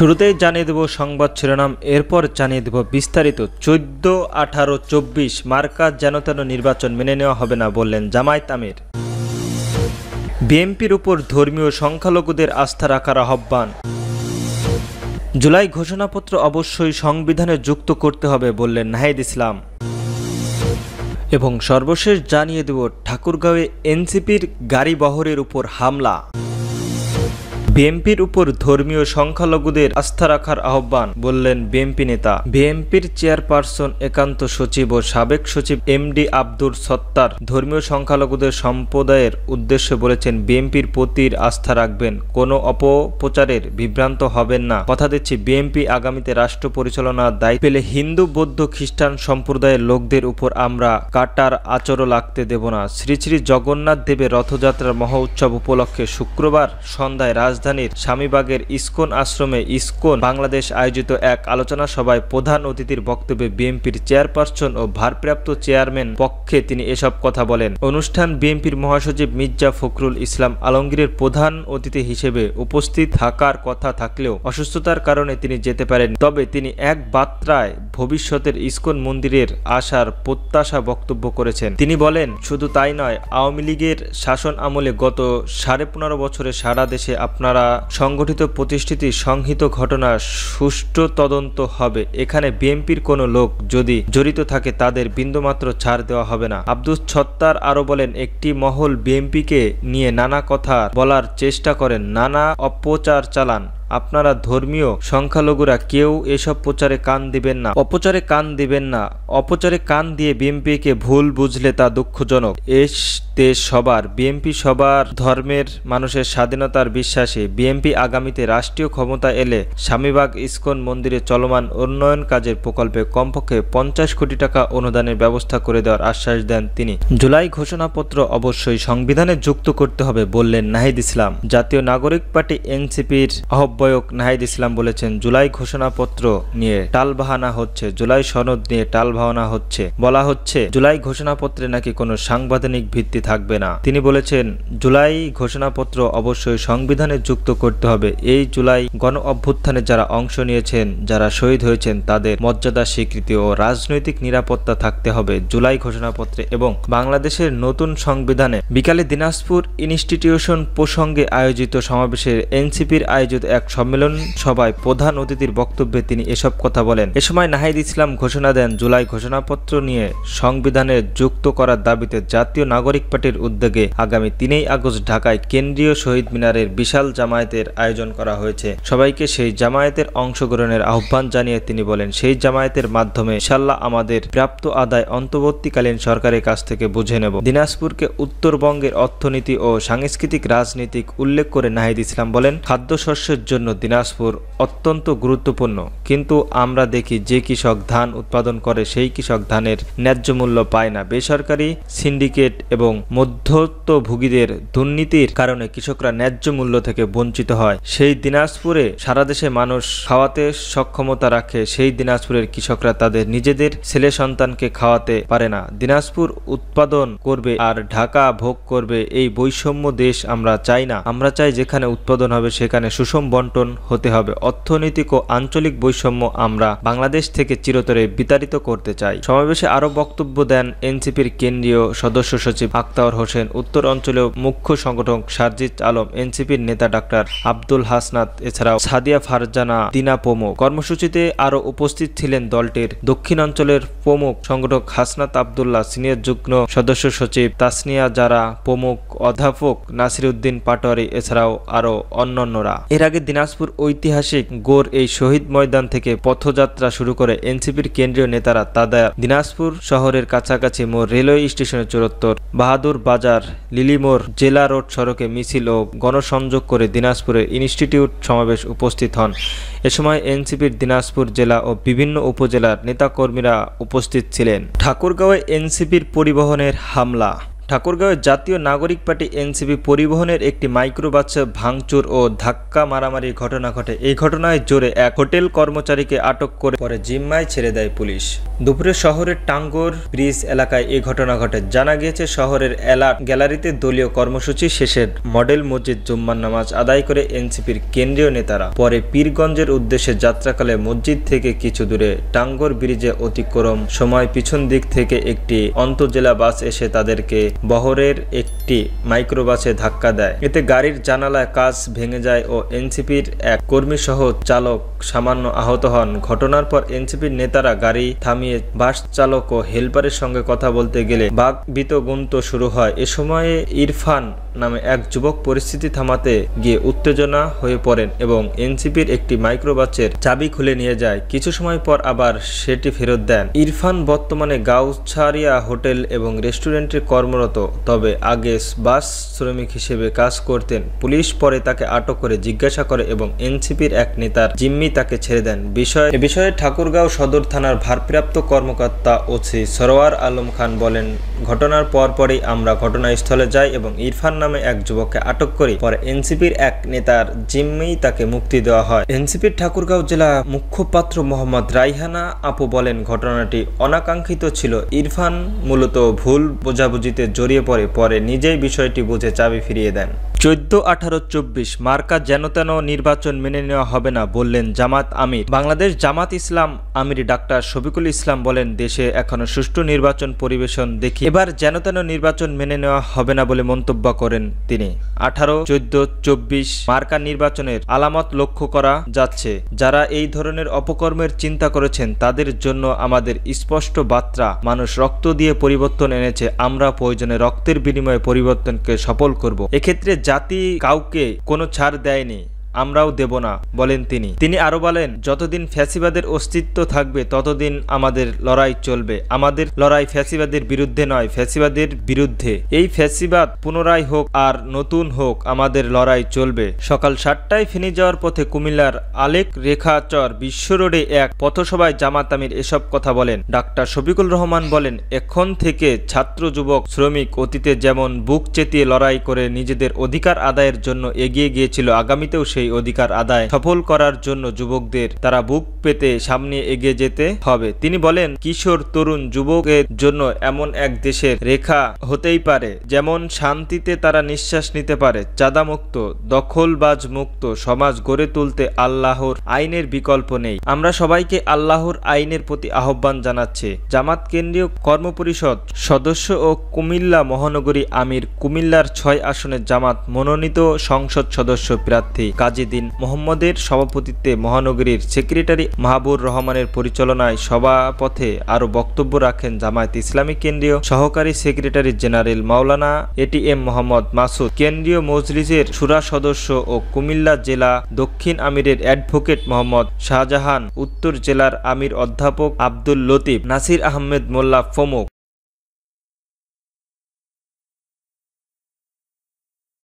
শুরুতেই জানিয়ে দেব সংবাদ শিরোনাম, এরপর জানিয়ে দেব বিস্তারিত। 14, 18, 24 মার্কা যেন তেন নির্বাচন মেনে নেওয়া হবে না বললেন জামায়াত আমির। বিএনপির উপর ধর্মীয় সংখ্যালঘুদের আস্থা রাখার আহ্বান। জুলাই ঘোষণাপত্র অবশ্যই সংবিধানে যুক্ত করতে হবে বললেন নাহিদ ইসলাম। এবং সর্বশেষ জানিয়ে দেব ঠাকুরগাঁওয়ে এনসিপির গাড়ি বহরের উপর হামলা। বিএনপির উপর ধর্মীয় সংখ্যালঘুদের আস্থা রাখার আহ্বান বললেন বিএনপি নেতা। বিএনপির চেয়ারপারসন একান্ত সচিব ও সাবেক সচিব এমডি আব্দুল সত্তার ধর্মীয় সংখ্যালঘুদের সম্প্রদায়ের উদ্দেশ্যে বলেছেন, বিএনপির প্রতি আস্থা রাখবেন, কোনো অপপ্রচারের বিভ্রান্ত হবেন না। কথা দিচ্ছি, বিএনপি আগামীতে রাষ্ট্র পরিচালনার দায়িত্ব পেলে হিন্দু, বৌদ্ধ, খ্রিস্টান সম্প্রদায়ের লোকদের উপর আমরা কাটার আচরও লাগতে দেব না। শ্রী শ্রী জগন্নাথ দেবের রথযাত্রার মহা উৎসব উপলক্ষে শুক্রবার সন্ধ্যায় রাজধানীর স্বামীবাগের ইসকন আশ্রমে ইসকন বাংলাদেশ আয়োজিত এক আলোচনা সভায় প্রধান অতিথির বক্তব্যে বিএনপির চেয়ারপারসন ও ভারপ্রাপ্ত চেয়ারম্যান পক্ষে তিনি এসব কথা বলেন। অনুষ্ঠান বিএনপির মহাসচিব মির্জা ফখরুল ইসলাম আলমগীরের প্রধান অতিথি হিসেবে উপস্থিত থাকার কথা থাকলেও অসুস্থতার কারণে তিনি যেতে পারেন। তবে তিনি এক বার্তায় ভবিষ্যতের ইসকন মন্দিরের আসার প্রত্যাশা বক্তব্য করেছেন। তিনি বলেন, শুধু তাই নয়, আওয়ামী লীগের শাসন আমলে গত 15.5 বছরে সারা দেশে আপনারা সংগঠিত প্রতিষ্ঠিত সংহিত ঘটনা সুষ্ঠু তদন্ত হবে। এখানে বিএনপির কোনো লোক যদি জড়িত থাকে তাদের বিন্দুমাত্র ছাড় দেওয়া হবে না। আব্দুল সত্তার আরো বলেন, একটি মহল বিএনপিকে নিয়ে নানা কথা বলার চেষ্টা করেন, নানা অপপ্রচার চালান। আপনারা ধর্মীয় সংখ্যালঘুরা কেউ এসব প্রচারে কান দিবেন না, অপচারে কান দিবেন না। অপচারে কান দিয়ে বিএনপিকে ভুল বুঝলে তা দুঃখজনক। এস দেশ সবার, বিএনপি সবার ধর্মের মানুষের স্বাধীনতার বিশ্বাসী। বিএনপি আগামীতে রাষ্ট্রীয় ক্ষমতা এলে স্বামীবাগ ইসকন মন্দিরে চলমান উন্নয়ন কাজের প্রকল্পে কমপক্ষে 50 কোটি টাকা অনুদানের ব্যবস্থা করে দেওয়ার আশ্বাস দেন তিনি। জুলাই ঘোষণাপত্র অবশ্যই সংবিধানে যুক্ত করতে হবে বললেন নাহিদ ইসলাম। জাতীয় নাগরিক পার্টি এনসিপির আহ্বায়ক নাহিদ ইসলাম বলেছেন, জুলাই ঘোষণাপত্র নিয়ে টালবাহানা হচ্ছে, জুলাই সনদ নিয়ে টালবাহানা হচ্ছে। বলা হচ্ছে জুলাই ঘোষণাপত্রে নাকি কোনো সাংবিধানিক ভিত্তি থাকবে না। তিনি বলেছেন, জুলাই ঘোষণাপত্র অবশ্যই সংবিধানে যুক্ত করতে হবে। এই জুলাই গণ অভ্যুত্থানে যারা অংশ নিয়েছেন, যারা শহীদ হয়েছেন, তাদের মর্যাদা, স্বীকৃতি ও রাজনৈতিক নিরাপত্তা থাকতে হবে জুলাই ঘোষণাপত্রে এবং বাংলাদেশের নতুন সংবিধানে। বিকালে দিনাজপুর ইনস্টিটিউশন প্রসঙ্গে আয়োজিত সমাবেশে এনসিপির আয়োজিত এক সম্মেলন সভায় প্রধান অতিথির বক্তব্যে তিনি এসব কথা বলেন। এ সময় নাহিদ ইসলাম ঘোষণা দেন, জুলাই ঘোষণাপত্র নিয়ে সংবিধানে যুক্ত করার দাবিতে জাতীয় নাগরিক পার্টির উদ্যোগে আগামী 3 আগস্ট ঢাকায় কেন্দ্রীয় শহীদ মিনারের বিশাল জামায়াতের আয়োজন করা হয়েছে। সবাইকে সেই জামায়াতের অংশগ্রহণের আহ্বান জানিয়ে তিনি বলেন, সেই জামায়াতের মাধ্যমে ইনশাআল্লাহ আমাদের প্রাপ্ত আদায় অন্তর্বর্তীকালীন সরকারের কাছ থেকে বুঝে নেব। দিনাজপুরকে উত্তরবঙ্গের অর্থনীতি ও সাংস্কৃতিক রাজনীতিক উল্লেখ করে নাহিদ ইসলাম বলেন, খাদ্যশস্যের জন্য দিনাজপুর অত্যন্ত গুরুত্বপূর্ণ, কিন্তু আমরা দেখি যে কৃষক ধান উৎপাদন করে সেই কৃষক ধানের ন্যায্য মূল্য পায় না। বেসরকারি সিন্ডিকেট এবং মধ্যস্থভোগীদের দুর্নীতির কারণে কৃষকরা ন্যায্য মূল্য থেকে বঞ্চিত হয়। সেই দিনাজপুরে সারা দেশে মানুষ খাওয়াতে সক্ষমতা রাখে, সেই দিনাজপুরের কৃষকরা তাদের নিজেদের ছেলে সন্তানকে খাওয়াতে পারে না। দিনাজপুর উৎপাদন করবে আর ঢাকা ভোগ করবে, এই বৈষম্য দেশ আমরা চাই না। আমরা চাই যেখানে উৎপাদন হবে সেখানে সুষম বন্টন হতে হবে। অর্থনৈতিক ও আঞ্চলিক বৈষম্য আমরা বাংলাদেশ থেকে চিরতরে বিতাড়িত করতে চাই। সমাবেশে আরো বক্তব্য দেন এনসিপির কেন্দ্রীয় সদস্য সচিব আক্তার হোসেন, উত্তর অঞ্চলীয় মুখ্য সংগঠক সারজিৎ আলম, এনসিপির নেতা ডাক্তার আব্দুল হাসনাত, এছাড়াও সাদিয়া ফারজানা দিনা প্রমুখ। কর্মসূচিতে আরো উপস্থিত ছিলেন দলটির দক্ষিণ অঞ্চলের প্রমুখ সংগঠক হাসনাত আবদুল্লাহ, সিনিয়র যুগ্ম সদস্য সচিব তাসনিয়া জারা প্রমুখ, অধ্যাপক নাসির উদ্দিন পাটোয়ারি, এছাড়াও আরো অন্যান্যরা। এর আগে দিনাজপুর ঐতিহাসিক গোর এই শহীদ ময়দান থেকে পথযাত্রা শুরু করে এনসিপির কেন্দ্রীয় নেতারা তাদের দিনাজপুর শহরের কাছাকাছি মোড়, রেলওয়ে স্টেশনের চত্বর, বাহাদুর বাজার, লিলিমোড়, জেলা রোড সড়কে মিছিল ও গণসংযোগ করে দিনাজপুরের ইনস্টিটিউট সমাবেশ উপস্থিত হন। এ সময় এনসিপির দিনাজপুর জেলা ও বিভিন্ন উপজেলার নেতাকর্মীরা উপস্থিত ছিলেন। ঠাকুরগাঁওয়ে এনসিপির পরিবহনের হামলা। ঠাকুরগাঁওয়ের জাতীয় নাগরিক পার্টি এনসিপি পরিবহনের একটি মাইক্রোবাস ভাঙচুর ও ধাক্কা মারামারির ঘটনা ঘটে। এই ঘটনায় জোরে এক হোটেল কর্মচারীকে আটক করে পরে জিম্মায় ছেড়ে দেয় পুলিশ। দুপুরে শহরের টাঙ্গর ব্রিজ এলাকায় এই ঘটনা ঘটে। জানা গিয়েছে শহরের গ্যালারিতে দলীয় কর্মসূচি শেষে মডেল মসজিদ জুম্মার নামাজ আদায় করে এনসিপির কেন্দ্রীয় নেতারা পরে পীরগঞ্জের উদ্দেশ্যে যাত্রাকালে মসজিদ থেকে কিছু দূরে টাঙ্গর ব্রিজে অতিক্রম সময় পিছন দিক থেকে একটি আন্তঃজেলা বাস এসে তাদেরকে বহরের একটি মাইক্রোবাসে ধাক্কা দেয়। এতে গাড়ির জানালায় কাঁচ ভেঙে যায় ও এনসিপির এক কর্মী সহ চালক সামান্য আহত হন। ঘটনার পর এনসিপির নেতারা গাড়ি থামিয়ে বাস চালক ও হেলপারের সঙ্গে কথা বলতে গেলে বাকবিতণ্ডা শুরু হয়। এ সময়ে ইরফান নামে এক যুবক পরিস্থিতি থামাতে গিয়ে উত্তেজনা হয়ে পড়েন এবং এনসিপির একটি মাইক্রোবাসের চাবি খুলে নিয়ে যায়। কিছু সময় পর আবার সেটি ফেরত দেন। ইরফান বর্তমানে গাউছারিয়া হোটেল এবং রেস্টুরেন্টে কর্মরত, তবে আগে বাস শ্রমিক হিসেবে কাজ করতেন। পুলিশ পরে তাকে আটক করে জিজ্ঞাসা করে এবং এনসিপির এক নেতার জিম্মি তাকে ছেড়ে দেন। এ বিষয়ে ঠাকুরগাঁও সদর থানার ভারপ্রাপ্ত কর্মকর্তা ওসি সরোয়ার আলম খান বলেন, ঘটনার পরপরই আমরা ঘটনাস্থলে যাই এবং ইরফান নামে এক যুবককে আটক করি। পরে এনসিপির এক নেতার জিম্মি তাকে মুক্তি দেওয়া হয়। এনসিপির ঠাকুরগাঁও জেলা মুখপাত্র মোহাম্মদ রাইহানা আপু বলেন, ঘটনাটি অনাকাঙ্ক্ষিত ছিল। ইরফান মূলত ভুল বোঝাবুঝিতে জড়িয়ে পরে নিজেই বিষয়টি বুঝে চাবি ফিরিয়ে দেন। 14-18-24 মার্কা যেনতেন নির্বাচন মেনে নেওয়া হবে না বললেন জামাত আমির। বাংলাদেশ জামাত ইসলাম আমির ডাক্তার শফিকুল ইসলাম বলেন, দেশে এখনো সুষ্ঠু নির্বাচন পরিবেশন দেখি এবার যেনতেন নির্বাচন মেনে নেওয়া হবে না বলে মন্তব্য করেন তিনি। 18-14-24 মার্কা নির্বাচনের আলামত লক্ষ্য করা যাচ্ছে। যারা এই ধরনের অপকর্মের চিন্তা করেছেন তাদের জন্য আমাদের স্পষ্ট বার্তা, মানুষ রক্ত দিয়ে পরিবর্তন এনেছে, আমরা প্রয়োজনে রক্তের বিনিময়ে পরিবর্তনকে সফল করব। এক্ষেত্রে জাতি কাউকে কোনো ছাড় দেয়নি, আমরাও দেব না বলেন তিনি আরো বলেন, যতদিন ফ্যাসিবাদের অস্তিত্ব থাকবে ততদিন আমাদের লড়াই চলবে। আমাদের লড়াই ফ্যাসিবাদের বিরুদ্ধে নয়, ফ্যাসিবাদের বিরুদ্ধে। এই ফ্যাসিবাদ পুনরায় হোক আর নতুন হোক, আমাদের লড়াই চলবে। সকাল 7টায় ফেনী যাওয়ার পথে কুমিল্লার আলেক রেখাচর বিশ্ব রোডে এক পথসভায় জামাত আমির এসব কথা বলেন। ডাক্তার শফিকুল রহমান বলেন, এখন থেকে ছাত্র, যুবক, শ্রমিক অতীতে যেমন বুক চেতিয়ে লড়াই করে নিজেদের অধিকার আদায়ের জন্য এগিয়ে গিয়েছিল, আগামীতেও সেই অধিকার আদায় সফল করার জন্য যুবকদের তারা বুক পেতে সামনে এগিয়ে যেতে হবে। তিনি বলেন, কিশোর, তরুণ, যুবকের জন্য এমন এক দেশের রেখা হতেই পারে যেমন শান্তিতে তারা নিঃশ্বাস নিতে পারে। চাঁদামুক্ত, দখলবাজ মুক্ত সমাজ গড়ে তুলতে আল্লাহর আইনের বিকল্প নেই। আমরা সবাইকে আল্লাহর আইনের প্রতি আহ্বান জানাচ্ছি। জামাত কেন্দ্রীয় কর্মপরিষদ সদস্য ও কুমিল্লা মহানগরী আমির, কুমিল্লার 6 আসনের জামাত মনোনীত সংসদ সদস্য প্রার্থী কাজীদিন মোহাম্মদের সভাপতিত্বে মহানগরীর সেক্রেটারি মাহবুর রহমানের পরিচালনায় সভাপথে আরো বক্তব্য রাখেন জামায়াত ইসলামী কেন্দ্রীয় সহকারী সেক্রেটারি জেনারেল মাওলানা এটিএম মোহাম্মদ মাসুদ, কেন্দ্রীয় মজলিসের শুরা সদস্য ও কুমিল্লা জেলা দক্ষিণ আমিরের অ্যাডভোকেট মোহাম্মদ শাহজাহান, উত্তর জেলার আমির অধ্যাপক আব্দুল লতিফ, নাসির আহমেদ মোল্লা প্রমুখ।